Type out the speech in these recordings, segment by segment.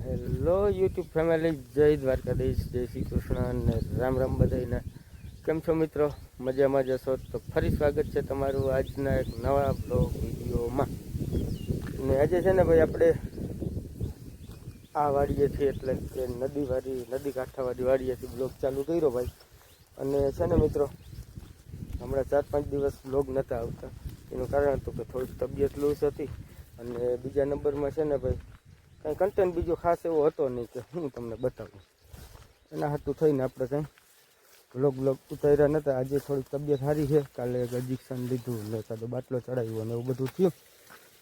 Hello YouTube family, જય દ્વારકાધીશ, જય શ્રી કૃષ્ણ અને રામ રામ બધાને. કેમ છો મિત્રો? મજામાં જશો તો ફરી સ્વાગત છે તમારું આજના એક નવા બ્લોગ વિડીયોમાં. અને આજે છે ને ભાઈ, આપણે આ વાડીએથી એટલે કે નદી કાંઠાવાળી વાડીએથી બ્લોગ ચાલુ કર્યો ભાઈ. અને છે ને મિત્રો, હમણાં 4-5 દિવસ બ્લોગ નહોતા આવતા. એનું કારણ હતું કે થોડીક તબિયત લૂઝ હતી. અને બીજા નંબરમાં છે ને ભાઈ, કંઈ કન્ટેન્ટ બીજો ખાસ એવો હતો નહીં કે હું તમને બતાવું. એના હાટું થઈને આપણે કંઈ બ્લોગ ઉતાર્યા નહોતા. આજે થોડીક તબિયત સારી છે. કાલે એક ઇન્જેક્શન લીધું ને કાલે બાટલો ચડાવ્યો ને એવું બધું થયું.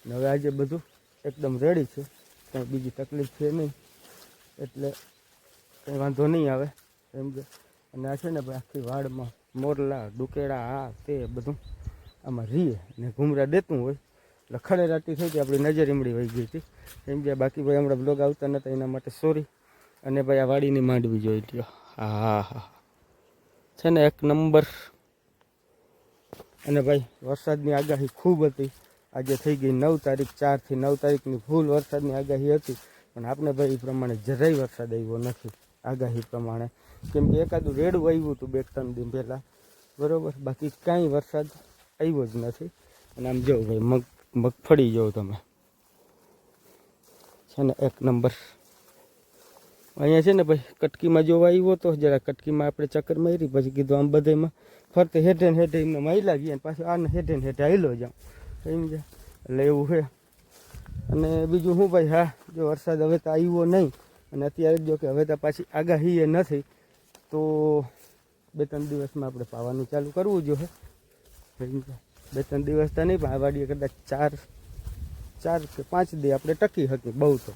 ને હવે આજે બધું એકદમ રેડી છે, કંઈ બીજી તકલીફ છે નહીં, એટલે કંઈ વાંધો નહીં આવે એમ કે. અને આ છે ને ભાઈ, આખી વાડમાં મોરલા ડુકેડા આ તે બધું આમાં રીએ ને ઘૂમરા દેતું હોય એટલે ખડેરાટી થઈ ગઈ, આપણી નજર ઈમડી વહી ગઈ હતી એમ કે. બાકી ભાઈ હમણાં બ્લોગ આવતા નહોતા એના માટે સોરી. અને ભાઈ આ વાડીની માંડવી જોઈ લ્યો, હા છે ને એક નંબર. અને ભાઈ વરસાદની આગાહી ખૂબ હતી. આજે થઈ ગઈ 9 તારીખ, 4 થી 9 તારીખની ફૂલ વરસાદની આગાહી હતી. પણ આપણે ભાઈ એ પ્રમાણે જરાય વરસાદ આવ્યો નથી આગાહી પ્રમાણે. કેમ કે એકાદું રેડું આવ્યું હતું 2-3 દિન પહેલાં, બરાબર. બાકી કાંઈ વરસાદ આવ્યો જ નથી. અને આમ જો ભાઈ મગફળી જો તમે, છે ને એક નંબર. અહીંયા છે ને ભાઈ કટકીમાં જોવા આવ્યો તો જરા કટકીમાં આપણે ચક્કર મારી, પછી કીધું આમ બધામાં ફરતે હેઠે એમને માયલા ગયા, પાછું આને હેઠે હાઈલો જાઉં સમજ્યા. એટલે એવું છે. અને બીજું શું ભાઈ, હા જો વરસાદ હવે તો આવ્યો નહીં. અને અત્યારે જો કે હવે તો પાછી આગાહી એ નથી, તો 2-3 દિવસમાં આપણે પાવાનું ચાલુ કરવું જોઈએ. 2-3 દિવસ તો નહીં, પણ આ વાડીએ કદાચ 4 કે 5 દી આપણે ટકી શકીએ, બહુ તો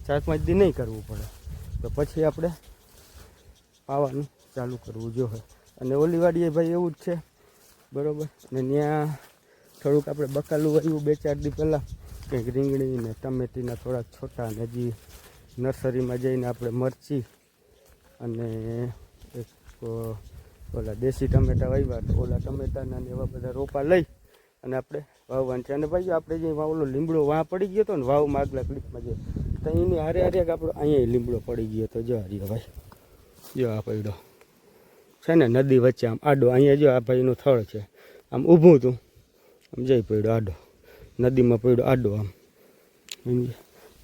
4-5 દી નહીં કરવું પડે. તો પછી આપણે પાવાનું ચાલુ કરવું જોઈએ. અને ઓલી વાડીએ ભાઈ એવું જ છે, બરાબર. અને ત્યાં થોડુંક આપણે બકાલું આવ્યું 2-4 દી પહેલાં, કંઈક રીંગણી ને ટમેટીના થોડાક છોટા, ને હજી નર્સરીમાં જઈને આપણે મરચી અને એક ઓલા દેશી ટમેટા વાવ્યા, તો ઓલા ટમેટાના ને એવા બધા રોપા લઈ અને આપણે વાવવાનું છે. અને ભાઈ આપણે જે ઓલો લીમડો વાં પડી ગયો હતો ને વાવમાં આગલા ક્લિપમાં જે, તો એની હારે આપણો અહીંયા લીમડો પડી ગયો હતો. જો હાર્યો ભાઈ, જો આ પડ્યો છે ને નદી વચ્ચે આમ આડો. અહીંયા જો આ ભાઈનું થળ છે, આમ ઊભું હતું, આમ જઈ પડ્યો આડો, નદીમાં પડ્યો આડો આમ સમજે.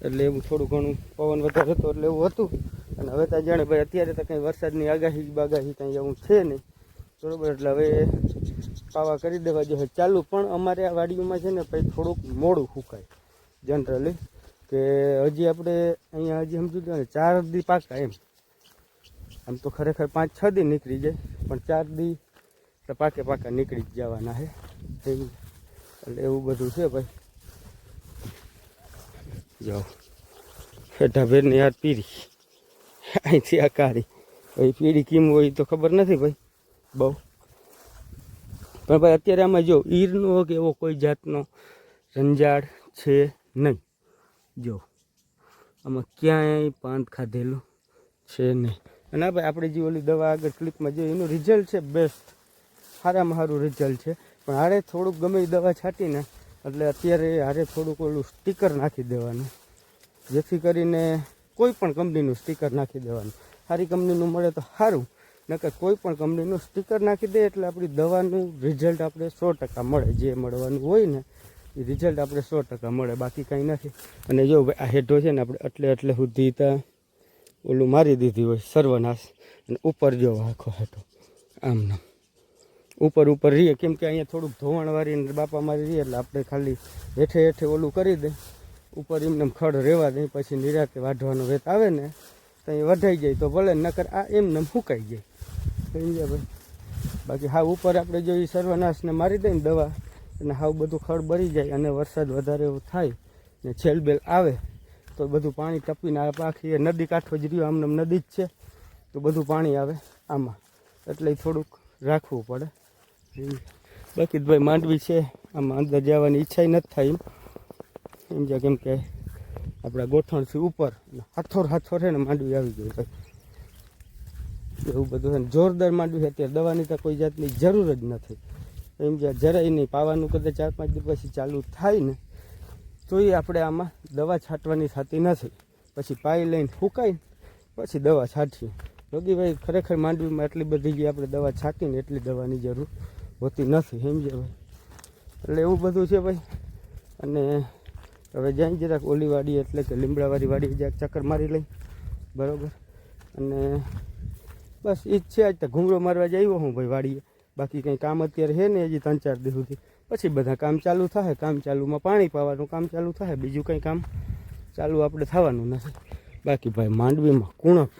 એટલે એવું થોડું ઘણું પવન વધારે હતો એટલે એવું હતું. અને હવે ત્યાં જાણે ભાઈ અત્યારે તો કંઈ વરસાદની આગાહી કંઈ એવું છે નહીં, બરાબર. એટલે હવે પાવા કરી દેવા જોઈએ ચાલુ. પણ અમારે આ વાડીઓમાં છે ને ભાઈ થોડુંક મોડું સુકાય જનરલી, કે હજી આપણે અહીંયા હજી સમજી લો ને 4 દી પાકા એમ. આમ તો ખરેખર 5-6 દી નીકળી જાય, પણ 4 દી તો પાકા નીકળી જ જવાના છે. એટલે એવું બધું છે ભાઈ. જાઓ હેઠા ભેરની યાર પીરી, અહીંથી આ કાળી ભાઈ. પીળી કેમ હોય તો ખબર નથી ભાઈ બહુ, પણ ભાઈ અત્યારે આમાં જો ઈરનો કે એવો કોઈ જાતનો રંજાડ છે નહીં. જો આમાં ક્યાંય પાંદ ખાધેલું છે નહીં. અને ભાઈ આપણે જે ઓલી દવા આગળ ક્લિપમાં જોઈએ એનું રિઝલ્ટ છે બેસ્ટ, સારામાં સારું રિઝલ્ટ છે. પણ હારે થોડુંક ગમે એ દવા છાંટીને એટલે અત્યારે હારે થોડુંક ઓલું સ્ટીકર નાખી દેવાનું, જેથી કરીને કોઈ પણ કંપનીનું સ્ટીકર નાખી દેવાનું. સારી કંપનીનું મળે તો સારું, નકર કોઈ પણ કંપનીનું સ્ટીકર નાખી દે એટલે આપણી દવાનું રિઝલ્ટ આપણે 100% મળે. જે મળવાનું હોય ને એ રિઝલ્ટ આપણે 100% મળે, બાકી કાંઈ નથી. અને જો ભાઈ આ હેઠો છે ને આપણે એટલે સુધી ત્યાં ઓલું મારી દીધી હોય સર્વનાશ. અને ઉપર જો આખો હેઠો આમ નામ ઉપર રહીએ, કેમ કે અહીંયા થોડુંક ધોવાણવાળી બાપા મારી રહીએ એટલે આપણે ખાલી હેઠે ઓલું કરી દે, ઉપર એમને ખડ રહેવા દે. પછી નિરાતે વાઢવાનો વેત આવે ને તો એ વઢાઈ જાય તો ભલે, નકર આ એમને સુકાઈ જાય સમજ્યા ભાઈ. બાકી હાવ ઉપર આપણે જો એ સર્વનાશને મારી દઈએ ને દવા, અને હાવ બધું ખડ બળી જાય. અને વરસાદ વધારે એવું થાય ને છેલબેલ આવે તો બધું પાણી ટપીને આખી નદી કાંઠો જ રહ્યો, આમને નદી જ છે, તો બધું પાણી આવે આમાં, એટલે થોડુંક રાખવું પડે. બાકી ભાઈ માંડવી છે, આમાં અંદર જવાની ઈચ્છા નથી થાય એમ સમજ્યા. કેમ કે આપણા ગોઠણથી ઉપર હાથોર છે ને માંડવી આવી ગઈ ભાઈ. એવું બધું છે ને જોરદાર માંડવી છે. અત્યારે દવાની તો કોઈ જાતની જરૂર જ નથી એમ જ્યાં જરાય નહીં. પાવાનું કદાચ 4-5 દિવસ પછી ચાલુ થાય ને તો એ આપણે આમાં દવા છાંટવાની થતી નથી. પછી પાઈ લઈને ફૂંકાઈને પછી દવા છાંટીએ. યોગીભાઈ ખરેખર માંડવીમાં એટલી બધી જે આપણે દવા છાંટીને એટલી દવાની જરૂર હોતી નથી, સમજે ભાઈ. એટલે એવું બધું છે ભાઈ. અને હવે જાય જરાક ઓલી વાડી એટલે કે લીમડાવાળી વાડી જરાક ચક્કર મારી લઈ, બરાબર. અને બસ એ જ છે. આજ તો ઘૂમરો મારવા જ આવ્યો હું ભાઈ વાડીએ. બાકી કંઈ કામ અત્યારે છે ને હજી 3-4 દિવસ સુધી. પછી બધા કામ ચાલુ થાય. કામ ચાલુમાં પાણી પાવાનું કામ ચાલુ થાય. બીજું કંઈ કામ ચાલુ આપણે થવાનું નથી. બાકી ભાઈ માંડવીમાં કુણપ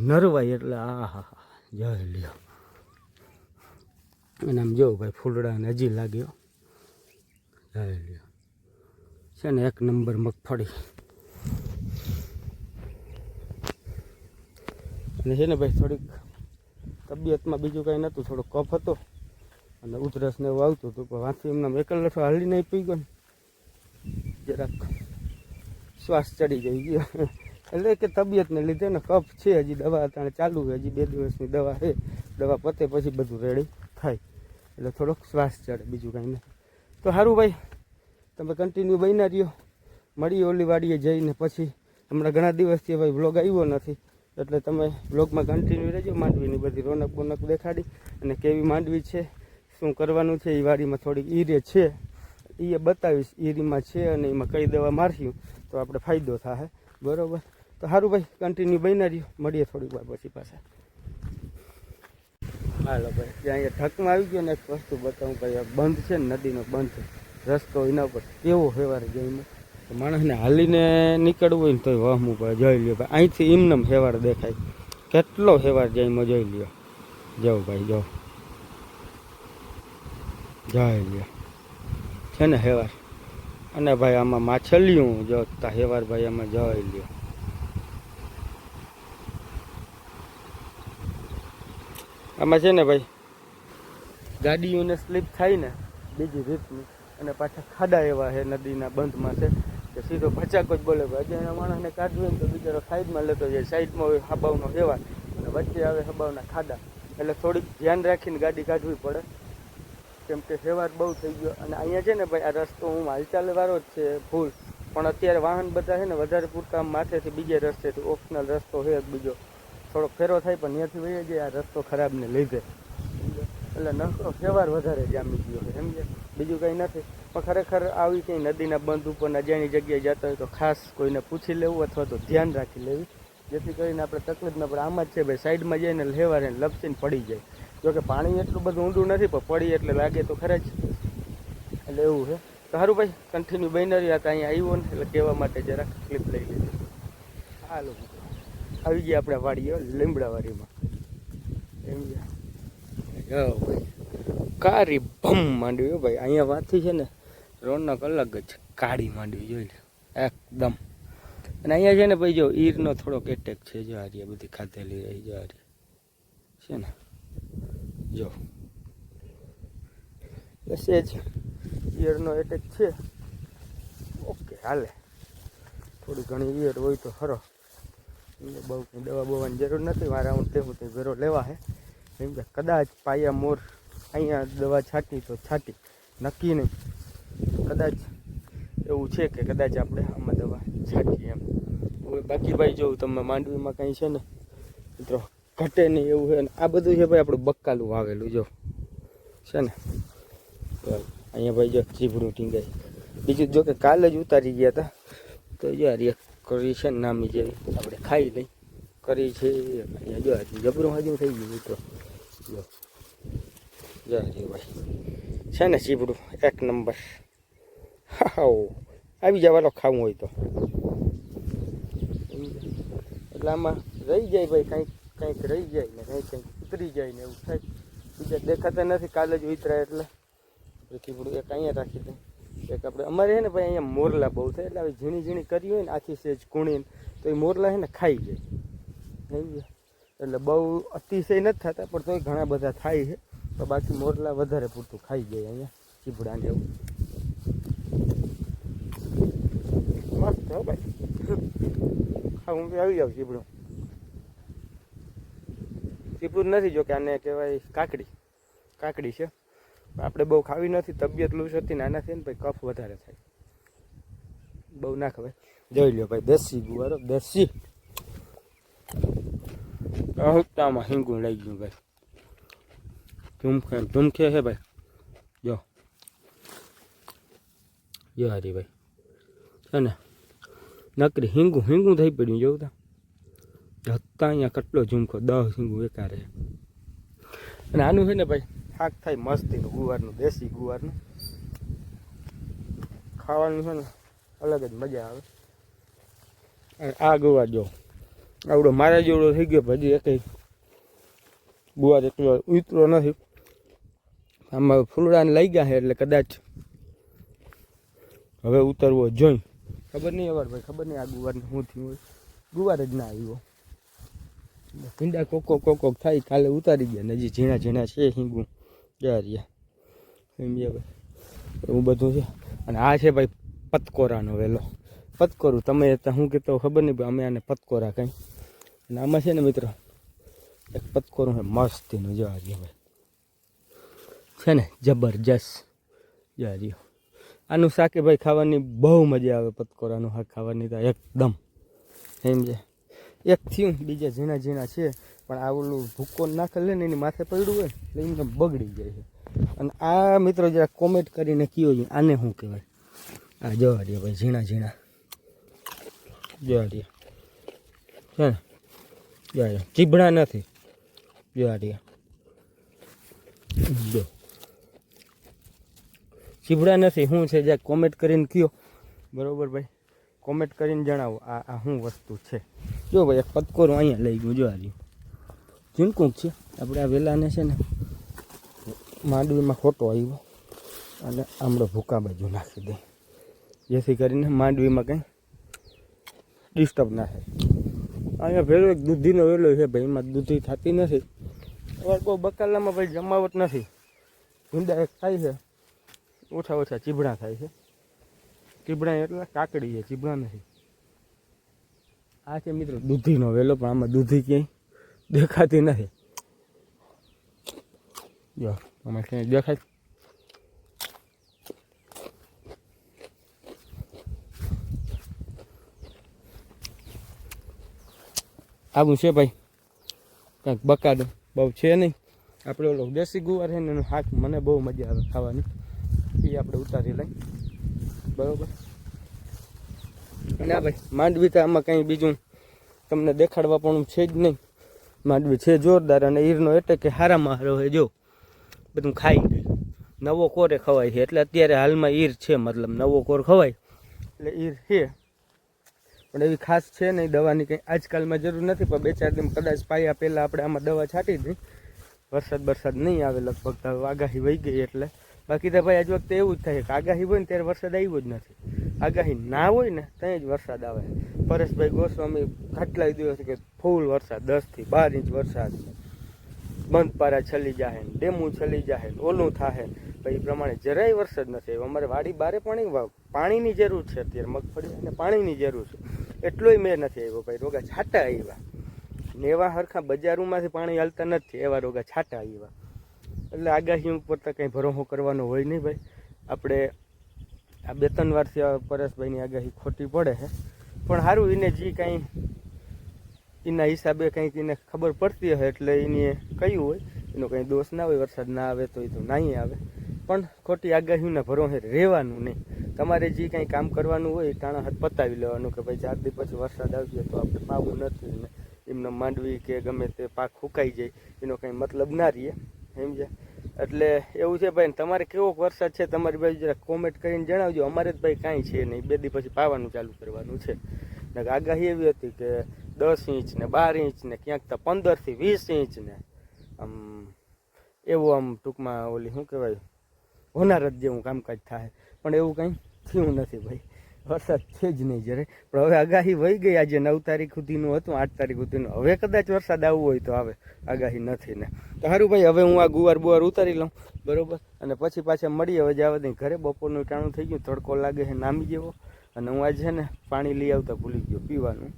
નરવાઈ એટલે આ હા જય લ્યો. અને આમ જો ભાઈ ફૂલડાને હજી લાગ્યો, જય લ્યો. છે ને 1 નંબર મગફળી. અને છે ને ભાઈ થોડીક તબિયતમાં બીજું કાંઈ નહોતું, થોડો કફ હતો અને ઉધરસ ને એવું આવતું હતું. પણ વાંચી એમને એકલઠો હાલી નહીં પી ગયો ને જરાક શ્વાસ ચડી જઈ ગયો. એટલે કે તબિયતને લીધે ને કફ છે. હજી દવા અત્યારે ચાલુ છે, હજી 2 દિવસની દવા છે. દવા પતે પછી બધું રેડી થાય. એટલે થોડોક શ્વાસ ચડે, બીજું કાંઈ નહીં. તો સારું ભાઈ, તમે કન્ટિન્યુ બન્યા રહ્યો. મળીએ ઓલી વાડીએ જઈને પછી. હમણાં ઘણા દિવસથી ભાઈ વ્લોગ આવ્યો નથી, એટલે તમે વ્લોગમાં કન્ટિન્યુ રહેજો. માંડવીની બધી રોનક બોનક દેખાડી અને કેવી માંડવી છે, શું કરવાનું છે. એ વાડીમાં થોડીક ઈરે છે, એ બતાવીશ. ઈરીમાં છે અને એમાં કઈ દવા મારશું તો આપણે ફાયદો થાય, બરાબર. તો સારું ભાઈ, કન્ટિન્યુ બન્યા રહ્યો. મળીએ થોડીક વાર પછી પાછા. હાલો ભાઈ, ત્યાં અહીંયા ઢકમાં આવી ગયો ને એક વસ્તુ બતાવું. ભાઈ બંધ છે ને, નદીનો બંધ રસ્તો, એના ઉપર કેવો હેવાર જઈને માણસને હાલીને નીકળવું હોય ને તોય વહમું પડે. જોઈ લ્યો ભાઈ, અહીંથી એમનેમ હેવાર દેખાય. કેટલો હેવાર જઈમાં જોઈ લ્યો. જાઓ ભાઈ જાઓ, જોઈ લ્યો છે ને હેવાર. અને ભાઈ આમાં માછલીઓ જોતા હેવાર ભાઈ આમાં જોઈ લ્યો. આમાં છે ને ભાઈ ગાડીઓને સ્લીપ થાય ને બીજી રીતની. અને પાછા ખાડા એવા છે નદીના બંધમાં છે કે સીધો ભચાકો જ બોલે. ભાઈ અજાણ્યા માણસને કાઢવું ને તો બિચારો સાઈડમાં લેતો જાય. સાઈડમાં હોય હબાવનો હેવાર અને વચ્ચે આવે હબાવના ખાડા. એટલે થોડીક ધ્યાન રાખીને ગાડી કાઢવી પડે, કેમ કે હેવાર બહુ થઈ ગયો. અને અહીંયા છે ને ભાઈ આ રસ્તો હું હાલચાલ વાળો જ છે ફૂલ, પણ અત્યારે વાહન બધા છે ને વધારે પૂરતા માથેથી બીજે રસ્તેથી ઓપ્શનલ રસ્તો છે બીજો, થોડોક ફેરો થાય પણ ત્યાંથી વહી જાય આ રસ્તો ખરાબને લીધે. એટલે નકરો હેવાર વધારે જામી ગયો છે, સમજે, બીજું કંઈ નથી. પણ ખરેખર આવી કંઈ નદીના બંધ ઉપર અજાણી જગ્યાએ જતા હોય તો ખાસ કોઈને પૂછી લેવું અથવા તો ધ્યાન રાખી લેવી, જેથી કરીને આપણે તકલીફ ન પડે. આમાં જ છે ભાઈ, સાઈડમાં જઈને હેવારે લપસીને પડી જાય. જોકે પાણી એટલું બધું ઊંડું નથી, પણ પડી એટલે લાગે તો ખરા જ. એટલે એવું છે. તો સારું ભાઈ, કન્ટિન્યુ બની રહ્યા હતા. અહીંયા આવ્યો ને એટલે કહેવા માટે જરાક ક્લિપ લઈ લીધી. હાલો આવી ગયા આપણે વાડીઓ લીમડાવાડીમાં. એમ જાઓ ભાઈ, કારી ભમ માંડવી ભાઈ. અહીંયા વાંથી છે ને રોનક અલગ જ કાળી માંડવી જોઈ લે એકદમ. અને અહીંયા છે ને ભાઈ જો ઈરનો થોડોક એટેક છે. જો હારી બધી ખાધેલી રહી, જો હારી છે ને, જો બસ એ જ ઈયરનો એટેક છે. ઓકે હાલે, થોડી ઘણી ઈયર હોય તો ખરો. બહુ કંઈ દવા બવાની જરૂર નથી. મારા હું તેવું તે ઘરો લેવા હે. કેમ કે કદાચ પાયા મોર અહીંયા દવા છાંટી તો છાંટી, નક્કી નહીં. કદાચ એવું છે કે કદાચ આપણે આમાં દવા છાંટીએ એમ. હવે બાકી ભાઈ જોઉં તમે માંડવીમાં કંઈ છે ને મિત્રો ઘટે નહીં એવું છે. ને આ બધું છે ભાઈ આપણું બક્કાલું વાવેલું જો છે ને. અહીંયા ભાઈ જો ચીભડું ટીંગાય. બીજું જો કે કાલે જ ઉતારી ગયા હતા તો જો યાર કરી છે ને નામી જેવી આપણે ખાઈ લઈ કરી છે. અહીંયા જો જબરું હજુ થઈ ગયું મિત્રો. જો જો ભાઈ છે ને ચીભડું 1 નંબર. હા આવી જવાનો ખાવું હોય તો. એટલે આમાં રહી જાય ભાઈ, કંઈક રહી જાય ને કંઈક ઉતરી જાય ને એવું થાય. બીજા દેખાતા નથી, કાલે જ ઉતરાય એટલે ચીભડું એક અહીંયા રાખી દે. એક આપણે અમારે છે ને ભાઈ અહીંયા મોરલા બહુ થાય, એટલે આવી ઝીણી ઝીણી કરી હોય ને આખી સેજ કૂણીને તો એ મોરલા છે ને ખાઈ જાય. એટલે બહુ અતિશય નથી થતા પણ તોય ઘણા બધા થાય છે. તો બાકી મોરલા વધારે પૂરતું ખાઈ જાય અહીંયા ચીભડાને એવું. મસ્ત હો ભાઈ, ખાવું આવી જાવ. ચીભડું ચીભડું નથી, જો કે આને કહેવાય કાકડી છે. આપણે બહુ ખાવી નથી, તબિયત લૂઝ હતી ને આનાથી ને ભાઈ કફ વધારે થાય, બહુ ના ખવાય. જોઈ લો ભાઈ દેશી ગુવારો દેશી હપ્તામાં હિંગું લઈ ગયું ભાઈ ધૂમખે હે ભાઈ જો હારી ભાઈ છે ને નકરી હિંગું થઈ પડ્યું જોઉં તા હત્તા અહીંયા કેટલો ઝુમખો 10 હિંગું એકારે અને આનું છે ને ભાઈ શાક થાય મસ્તીનું ગુવારનું દેશી ગુવારનું ખાવાનું છે ને અલગ જ મજા આવે અને આ ગુવાર જો આવડો મારા જેવડો થઈ ગયો હજી એક ગુવાર એટલો ઉતરો નથી આમાં ફૂલડાને લઈ ગયા છે એટલે કદાચ હવે ઉતરવો જોઈ ખબર નહીં અવાર ભાઈ ખબર નહીં આ ગુવારને શું થયું હોય ગુવાર જ ના આવ્યો ભીંડા કોકો થાય કાલે ઉતારી ગયા ને હજી ઝીણા છે હિંગું રહ્યા સમજ્યા ભાઈ એવું બધું છે અને આ છે ભાઈ પતકોરાનો વેલો પતકોરું તમે શું કહેતો ખબર નહીં ભાઈ અમે આને પતકોરા કંઈ અને આમાં છે ને મિત્રો એક પતકોરું છે મસ્તીનું જોવા રહીએ ભાઈ છે ને જબરજસ્ત જોવા રહ્યો આનું શાકે ભાઈ ખાવાની બહુ મજા આવે પતકોરાનું શાક ખાવાની તો એકદમ સમજે એક થયું બીજા ઝીણા છે પણ આ ઓલું ભૂકો નાખેલે ને એની માથે પડ્યું હોય એટલે એમને બગડી જાય છે અને આ મિત્રો જરા કોમેન્ટ કરીને કયો છે આને શું કહેવાય આ જોવા રહ્યો ભાઈ ઝીણા જોવા રહ્યો છે ને જોવા ચીબડા નથી જોવા રહ્યો જો ચીબડા નથી શું છે જ્યાં કોમેન્ટ કરીને કયો બરાબર ભાઈ કોમેન્ટ કરીને જણાવો આ શું વસ્તુ છે જો ભાઈ એક પતકોરું અહીંયા લઈ ગયું જોવા રહ્યું ઝીણકુંક છે આપણે આ વેલાને છે ને માંડવીમાં ખોટો આવ્યો અને આમળો ભૂકા બાજુ નાખી દે જેથી કરીને માંડવીમાં કંઈ ડિસ્ટર્બ ના થાય અહીંયા ભેળો એક દૂધીનો વેલો છે ભાઈ એમાં દૂધી થતી નથી હવે કોઈ બકાલામાં ભાઈ જમાવટ નથી ભીંડા એક થાય છે ઓછા ચીબડા થાય છે ચીબડા એટલે કાકડી છે ચીબડા નથી આ છે મિત્રો દૂધીનો વેલો પણ આમાં દૂધી ક્યાંય દેખાતી નથી જો આમાં ક્યાંય દેખાય આવું છે ભાઈ કંઈક બકાડું બહુ છે નહીં આપણે ઓલો દેશી ગુવાર છે ને એનું શાક મને બહુ મજા આવે ખાવાની એ આપણે ઉતારી લઈ બરાબર અને આ ભાઈ માંડવી તો આમાં કંઈ બીજું તમને દેખાડવા પણ છે જ નહીં માંડવી છે જોરદાર અને ઈરનો એટલે કે હારામાં હારો હોય જો બધું ખાઈ ગઈ નવો કોરે ખવાય છે એટલે અત્યારે હાલમાં ઈર છે મતલબ નવો કોર ખવાય એટલે ઈર છે પણ એવી ખાસ છે નહીં દવાની કંઈ આજકાલમાં જરૂર નથી પણ 2-4 દિન કદાચ પાયા પહેલાં આપણે આમાં દવા છાંટી દઈ વરસાદ નહીં આવે લગભગ તો આગાહી વહી ગઈ એટલે બાકી તો ભાઈ આજ વખતે એવું જ થાય કે આગાહી હોય ને ત્યારે વરસાદ આવ્યો જ નથી આગાહી ના હોય ને ત્યાં જ વરસાદ આવે પરેશભાઈ ગોસ્વામી ખાટલાઈ દિવસ કે ફૂલ વરસાદ 10 થી 12 ઇંચ વરસાદ બંધ પારા છલી જાય ડેમું છલી જાય ઓલું થાય ભાઈ એ પ્રમાણે જરાય વરસાદ નથી આવ્યો અમારે વાડી બારે પાણીની જરૂર છે અત્યારે મગફળી અને પાણીની જરૂર છે એટલોય મેં નથી આવ્યો ભાઈ રોગા છાંટા આવ્યા ને એવા હરખા બજારોમાંથી પાણી હાલતા નથી એવા રોગા છાંટા આવ્યા એટલે આગાહી ઉપર તો કંઈ ભરોસો કરવાનો હોય નહીં ભાઈ આપણે આ 2-3 વારથી પરેશભાઈની આગાહી ખોટી પડે છે પણ સારું એને જે કાંઈ એના હિસાબે કંઈક એને ખબર પડતી હોય એટલે એને કહ્યું હોય એનો કંઈ દોષ ના હોય વરસાદ ના આવે તો એ તો નહીં આવે પણ ખોટી આગાહીના ભરોસે રહેવાનું નહીં તમારે જે કંઈ કામ કરવાનું હોય એ ટાણા હાથ પતાવી લેવાનું કે ભાઈ 4 દિવસ પછી વરસાદ આવશે તો આપણે પાવું નથી ને એમને માંડવી કે ગમે તે પાક ફૂંકાઈ જાય એનો કંઈ મતલબ ના રહે સમજ્યા એટલે એવું છે ભાઈ તમારે કેવો વરસાદ છે તમારી બાજુ જરા કોમેન્ટ કરીને જણાવજો અમારે જ ભાઈ કાંઈ છે નહીં 2 દિવસ પછી પાવાનું ચાલુ કરવાનું છે ને આગાહી એવી હતી કે 10 ઇંચ ને 12 ઇંચ ને ક્યાંક તો 15 થી 20 ઇંચ ને આમ એવું આમ ટૂંકમાં ઓલી શું કહેવાય હોનારત જેવું કામકાજ થાય પણ એવું કંઈ થયું નથી ભાઈ વરસાદ છે જ નહીં જ્યારે પણ હવે આગાહી વહી ગઈ આજે 9 તારીખ સુધીનું હતું 8 તારીખ સુધીનું હવે કદાચ વરસાદ આવવો હોય તો આવે આગાહી નથી ને તો સારું ભાઈ હવે હું આ ગુવાર ઉતારી લઉં બરાબર અને પછી પાછા મળીએ હવે જવા દઈ ઘરે બપોરનું ટાણું થઈ ગયું તડકો લાગે છે નામી જેવો અને હું આજે છે ને પાણી લઈ આવતા ભૂલી ગયો પીવાનું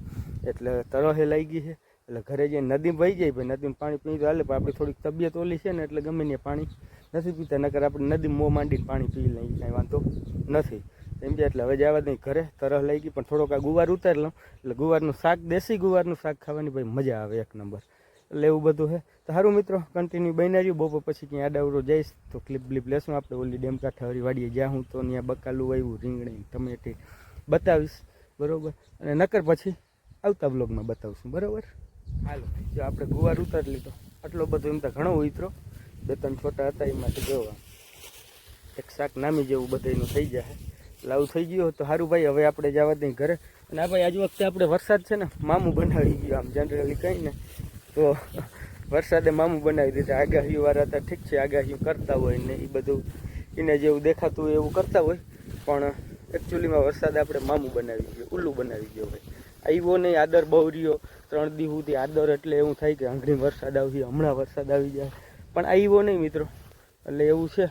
એટલે તરહે લાગી ગઈ છે એટલે ઘરે જઈને નદી વહી જાય ભાઈ નદીમાં પાણી પી તો હાલે પણ આપણી થોડીક તબિયત ઓલી છે ને એટલે ગમે ને પાણી નથી પીતા નકર આપણે નદી મોં માંડીને પાણી પી લઈએ કાંઈ વાંધો નથી એમ કે એટલે હવે જવા દઈ ઘરે. તરહ લઈ ગઈ પણ થોડોક આ ગુવાર ઉતારી લઉં એટલે ગુવારનું શાક, દેશી ગુવારનું શાક ખાવાની ભાઈ મજા આવે એક નંબર. એટલે એવું બધું છે. તો સારું મિત્રો, કન્ટિન્યુ બન્યા રહ્યું. બપોર પછી ક્યાં આડાવડો જઈશ તો ક્લિપ બ્લિપ લેશું આપણે. ઓલી ડેમ કાંઠાવાળી વાડીએ જ્યાં હું તો ત્યાં બકાલું આવ્યું, રીંગણી, ટમેટી બતાવીશ બરાબર. અને નકર પછી આવતા બ્લોગમાં બતાવશું બરાબર. હાલો, જો આપણે ગુવાર ઉતારી લીધો. આટલો બધો એમ તો ઘણો ઉતરો, 2-3 છોટા હતા એમાંથી જોવા એક શાક નામી જેવું બધાનું થઈ જાય. લાવું થઈ ગયું તો સારું ભાઈ. હવે આપણે જવા દઈએ ઘરે. અને આ ભાઈ આજ વખતે આપણે વરસાદ છે ને મામું બનાવી ગયો. આમ જનરલી કંઈ ને તો વરસાદે મામું બનાવી દીધા. આગાહીઓ વાળા હતા, ઠીક છે, આગાહીઓ કરતા હોય ને એ બધું એને જેવું દેખાતું હોય એવું કરતા હોય, પણ એકચ્યુઅલીમાં વરસાદ આપણે મામું બનાવી ગયો, ઉલ્લું બનાવી ગયો ભાઈ. આવ્યો નહીં, આદર બહુ રહ્યો 3 દી સુધી આદર, એટલે એવું થાય કે આંગળી વરસાદ આવી, હમણાં વરસાદ આવી જાય, પણ આવ્યો નહીં મિત્રો. એટલે એવું છે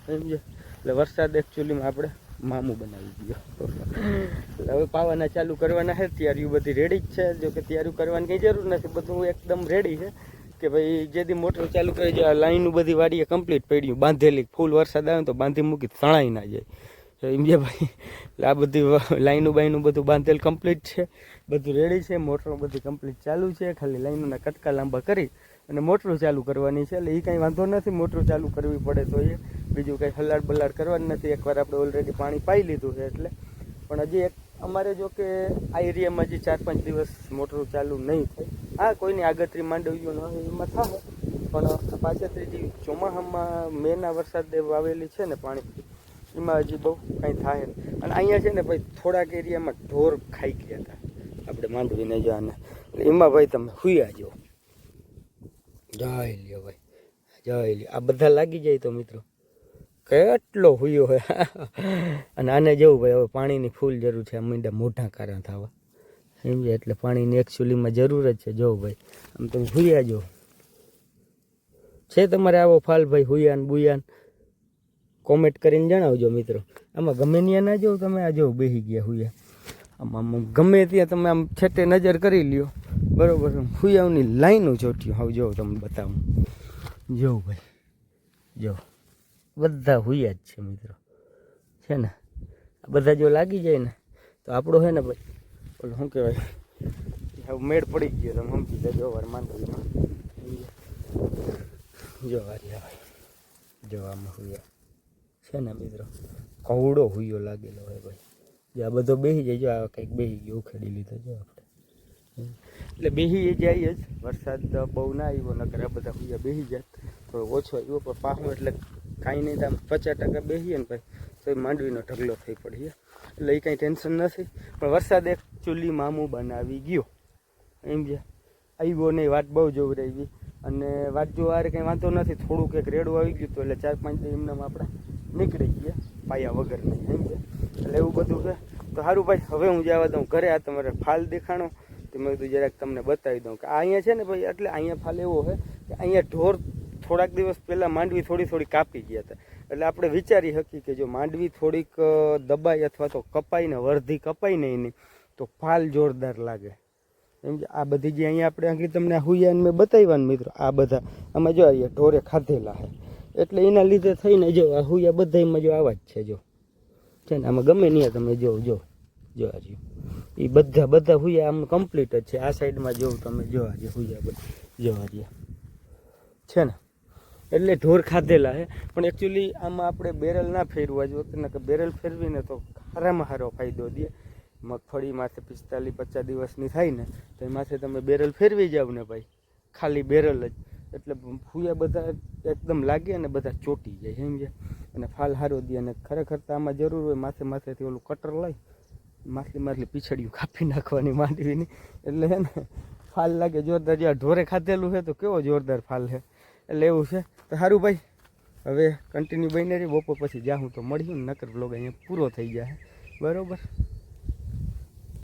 સમજે. એટલે વરસાદ એકચ્યુઅલીમાં આપણે મામું બનાવી ગયો. એટલે હવે પાવાના ચાલુ કરવાના છે. તૈયારીઓ બધી રેડી જ છે. જો કે તૈયારી કરવાની કંઈ જરૂર નથી, બધું એકદમ રેડી છે. કે ભાઈ જેથી મોટર ચાલુ કરી જાય, લાઈનું બધી વાડીએ કમ્પ્લીટ પડ્યું, બાંધેલી. ફૂલ વરસાદ આવે તો બાંધી મૂકી તણાઈ ના જાય સમજ્યા ભાઈ. એટલે આ બધી લાઈનું બાઈનું બધું બાંધેલ કમ્પ્લીટ છે, બધું રેડી છે. મોટરો બધી કમ્પ્લીટ ચાલુ છે. ખાલી લાઈનોના કટકા લાંબા કરી અને મોટરો ચાલુ કરવાની છે. એટલે એ કાંઈ વાંધો નથી, મોટરો ચાલુ કરવી પડે તો એ બીજું કંઈ હલાડ બલાડ કરવાનું નથી. એકવાર આપણે ઓલરેડી પાણી પાઈ લીધું છે એટલે. પણ હજી એક અમારે જો કે આ એરિયામાં હજી 4-5 દિવસ મોટરો ચાલુ નહીં થાય. હા, કોઈની આગતરી માંડવીઓ ન હોય એમાં થાય, પણ પાછળથી ચોમાસામાં મેના વરસાદે વાવેલી છે ને પાણી, એમાં હજી બહુ કાંઈ થાય નહીં. અને અહીંયા છે ને ભાઈ થોડાક એરિયામાં ઢોર ખાઈ ગયા હતા આપણે માંડવીને જવાને. એટલે એમાં ભાઈ તમે હુયા જો, જઈ લ્યો ભાઈ, જઈ લ્યો. આ બધા લાગી જાય તો મિત્રો કેટલો હુયો હોય. અને આને જવું ભાઈ હવે પાણીની ફૂલ જરૂર છે. આ મીંડા મોઢા કારણ થવા સમજે, એટલે પાણીની એકચ્યુઅલીમાં જરૂર જ છે. જો ભાઈ આમ તમે હુયા જો, છે તમારે આવો ફાલ ભાઈ હુયાન બુયાન? કોમેન્ટ કરીને જણાવજો મિત્રો. આમાં ગમે ત્યાં ના જવું તમે, આ જો બેસી ગયા હુયા. આમ ગમે ત્યાં તમે આમ છેટે નજર કરી લ્યો બરાબર, હુયાઓની લાઈનું ચોટ્યું. હવે જો તમને બતાવું, જો ભાઈ જો બધા હુયા જ છે મિત્રો, છે ને. આ બધા જો લાગી જાય ને તો આપણો છે ને ભાઈ ઓલું શું કહેવાય, હવે મેળ પડી ગયો. તમે સમજી જાય. વાર માંડવીમાં જો ભાઈ, જો આમાં હુયા છે ને મિત્રો, કવડો હુયો લાગેલો હોય ભાઈ. જો આ બધો બેસી જાય, જો આ કંઈક બેસી ગયો, ઉખેડી લીધો જો આપણે. એટલે બેસી જાય જ. વરસાદ બહુ ના આવ્યો, નકર આ બધા હુયા બેસી જાય. થોડો ઓછો આવ્યો પણ પાહું એટલે કાંઈ નહીં. તો આમ 50% બેસીએ ને ભાઈ તો એ માંડવીનો ઢગલો થઈ પડીએ. એટલે એ કાંઈ ટેન્શન નથી. પણ વરસાદ એકચ્યુઅલી મામું બનાવી ગયો એમ જે આવ્યો નહીં. વાત બહુ જોવરાવી. અને વાત જોવારે કંઈ વાંધો નથી. થોડુંક એક રેડું આવી ગયું હતું એટલે 4-5 દી એમને આપણે નીકળી ગયા પાયા વગર નહીં એમ છે. એટલે એવું બધું છે. તો સારું ભાઈ, હવે હું જવા દઉં ઘરે. આ તમારે ફાલ દેખાણો તો મેં કીધું જરાક તમને બતાવી દઉં કે અહીંયા છે ને ભાઈ. એટલે અહીંયા ફાલ એવો છે કે અહીંયા ઢોર થોડાક દિવસ પહેલાં માંડવી થોડી કાપી ગયા હતા. એટલે આપણે વિચારી શકીએ કે જો માંડવી થોડીક દબાઈ અથવા તો કપાઈ ને વર્ધી કપાઈ ને એની તો ફાલ જોરદાર લાગે એમ. આ બધી જે અહીંયા આપણે આંગળી તમને હુયાને મેં બતાવ્યા મિત્રો, આ બધા આમાં જો અહીંયા ઢોરે ખાધેલા છે. એટલે એના લીધે થઈને જો આ હુયા બધામાં જો આવા જ છે જો, છે ને. આમાં ગમે નહીં તમે જો આજે એ બધા હુયા આમ કમ્પ્લીટ જ છે. આ સાઈડમાં જોઉં તમે જો આજે હુયા બધા જો આજે છે ને. એટલે ઢોર ખાધેલા છે. પણ એકચ્યુઅલી આમાં આપણે બેરલ ના ફેરવા જોઈએ, કે બેરલ ફેરવીને તો સારામાં સારો ફાયદો દે. મગફળી માથે 45-50 દિવસની થાય ને તો એમાંથી તમે બેરલ ફેરવી જાવ ને ભાઈ, ખાલી બેરલ જ. એટલે ફૂયા બધા એકદમ લાગે અને બધા ચોટી જાય સમજે. અને ફાલ સારો દે. અને ખરેખર તો આમાં જરૂર હોય માથેથી ઓલું કટર લઈ માથલી પીછડીયું કાપી નાખવાની માંડવીની. એટલે છે ને ફાલ લાગે જોરદાર. જ્યાં ઢોરે ખાધેલું છે તો કેવો જોરદાર ફાલ છે. એટલે એવું છે. તો સારું ભાઈ, હવે કન્ટિન્યુ બની રહી. બપોર પછી જાઉં તો મળ્યું ને, નકર બ્લોગ અહીંયા પૂરો થઈ જાય બરાબર.